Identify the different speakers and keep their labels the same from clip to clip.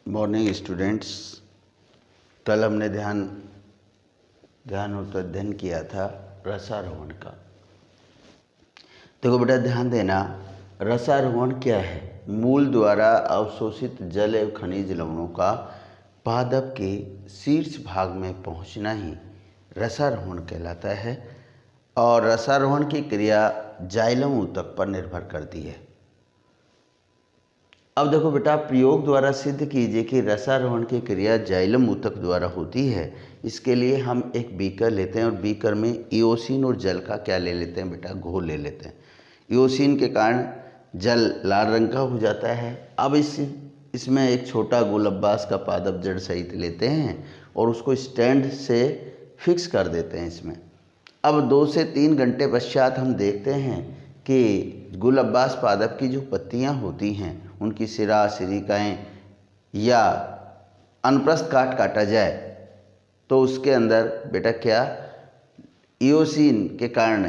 Speaker 1: Morning students. कल हमने ध्यान अध्ययन किया था रसारोहण का। देखो बेटा, ध्यान देना, रसारोहण क्या है? मूल द्वारा अवशोषित जल एवं खनिज लवणों का पादप के शीर्ष भाग में पहुंचना ही रसारोहण कहलाता है और रसारोहण की क्रिया जाइलम ऊतक पर निर्भर करती है। अब देखो बेटा, प्रयोग द्वारा सिद्ध कीजिए कि रसारोहण की क्रिया जाइलम ऊतक द्वारा होती है। इसके लिए हम एक बीकर लेते हैं और बीकर में इओसिन और जल का क्या ले लेते हैं बेटा? घोल ले लेते हैं। इओसिन के कारण जल लाल रंग का हो जाता है। अब इसमें एक छोटा गोलब्बास का पादप जड़ सहित लेते हैं और उसको स्टैंड से फिक्स कर देते हैं इसमें। अब 2 से 3 घंटे पश्चात हम देखते हैं कि गोलब्बास पादप की जो पत्तियां होती हैं उनकी सिरा सिरिकाएँ या अनप्रस्थ काटा जाए तो उसके अंदर बेटा क्या इओसिन के कारण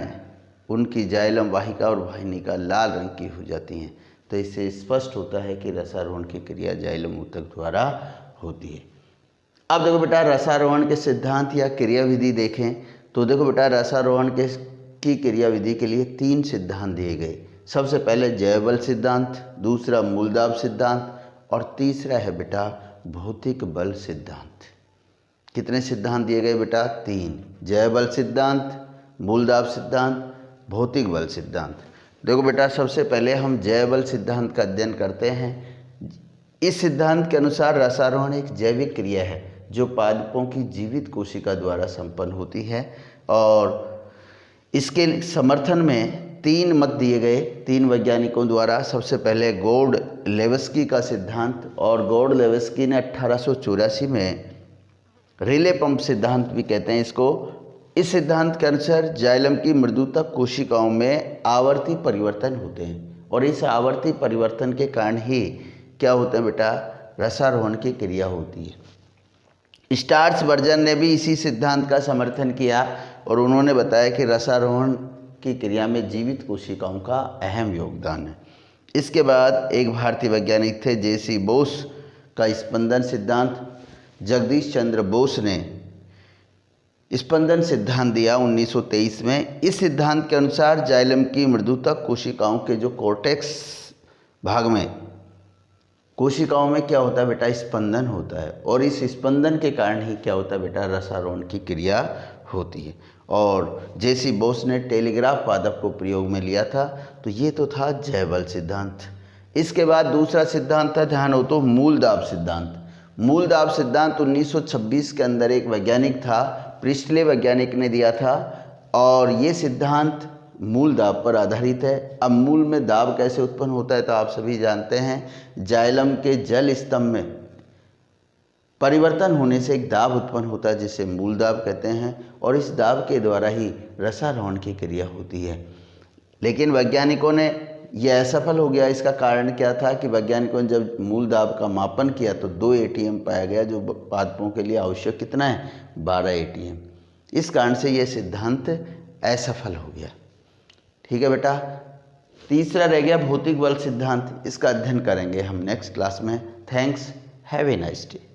Speaker 1: उनकी जाइलम वाहिका और वाहिनिका लाल रंग की हो जाती हैं। तो इससे स्पष्ट होता है कि रसारोहण की क्रिया जाइलम ऊतक द्वारा होती है। अब देखो बेटा, रसारोहण के सिद्धांत या क्रिया विधि देखें तो देखो बेटा, रसारोहण की क्रिया विधि के लिए 3 सिद्धांत दिए गए। सबसे पहले जैव बल सिद्धांत, दूसरा मूलदाब सिद्धांत और तीसरा है बेटा भौतिक बल सिद्धांत। कितने सिद्धांत दिए गए बेटा? 3। जैव बल सिद्धांत, मूलदाब सिद्धांत, भौतिक बल सिद्धांत। देखो बेटा, सबसे पहले हम जैव बल सिद्धांत का अध्ययन करते हैं। इस सिद्धांत के अनुसार रसारोहण एक जैविक क्रिया है जो पादपों की जीवित कोशिका द्वारा संपन्न होती है और इसके समर्थन में 3 मत दिए गए 3 वैज्ञानिकों द्वारा। सबसे पहले गोल्ड-लेवस्की का सिद्धांत, और गोल्ड-लेवस्की ने 1884 में रिले पंप सिद्धांत भी कहते हैं इसको। इस सिद्धांत के अनुसार जाइलम की मृदुता कोशिकाओं में आवर्ती परिवर्तन होते हैं और इस आवर्ती परिवर्तन के कारण ही क्या होता है बेटा? रसारोहण की क्रिया होती है। स्टार्स बर्जन ने भी इसी सिद्धांत का समर्थन किया और उन्होंने बताया कि रसारोहण की क्रिया में जीवित कोशिकाओं का अहम योगदान है। इसके बाद एक भारतीय वैज्ञानिक थे जेसी बोस का स्पंदन सिद्धांत। जगदीश चंद्र बोस ने स्पंदन सिद्धांत दिया 1923 में। इस सिद्धांत के अनुसार जाइलम की मृदुता कोशिकाओं के जो कोर्टेक्स भाग में कोशिकाओं में क्या होता है बेटा? स्पंदन होता है और इस स्पंदन के कारण ही क्या होता है बेटा? रसारोहण की क्रिया होती है। और जेसी बोस ने टेलीग्राफ पादप को प्रयोग में लिया था। तो ये तो था जैव बल सिद्धांत। इसके बाद दूसरा सिद्धांत था, ध्यान हो तो, मूलदाब सिद्धांत। मूलदाब सिद्धांत 1926 के अंदर एक वैज्ञानिक था, प्रिस्टले वैज्ञानिक ने दिया था और ये सिद्धांत मूल दाब पर आधारित है। अब मूल में दाब कैसे उत्पन्न होता है तो आप सभी जानते हैं, जाइलम के जल स्तंभ में परिवर्तन होने से एक दाब उत्पन्न होता है जिसे मूल दाब कहते हैं और इस दाब के द्वारा ही रसारोहण की क्रिया होती है। लेकिन वैज्ञानिकों ने यह असफल हो गया। इसका कारण क्या था कि वैज्ञानिकों ने जब मूल दाब का मापन किया तो 2 ATM पाया गया, जो पादपों के लिए आवश्यक कितना है? 12 ATM। इस कारण से यह सिद्धांत असफल हो गया। ठीक है बेटा। तीसरा रह गया भौतिक बल सिद्धांत। इसका अध्ययन करेंगे हम नेक्स्ट क्लास में। Thanks, have a nice day.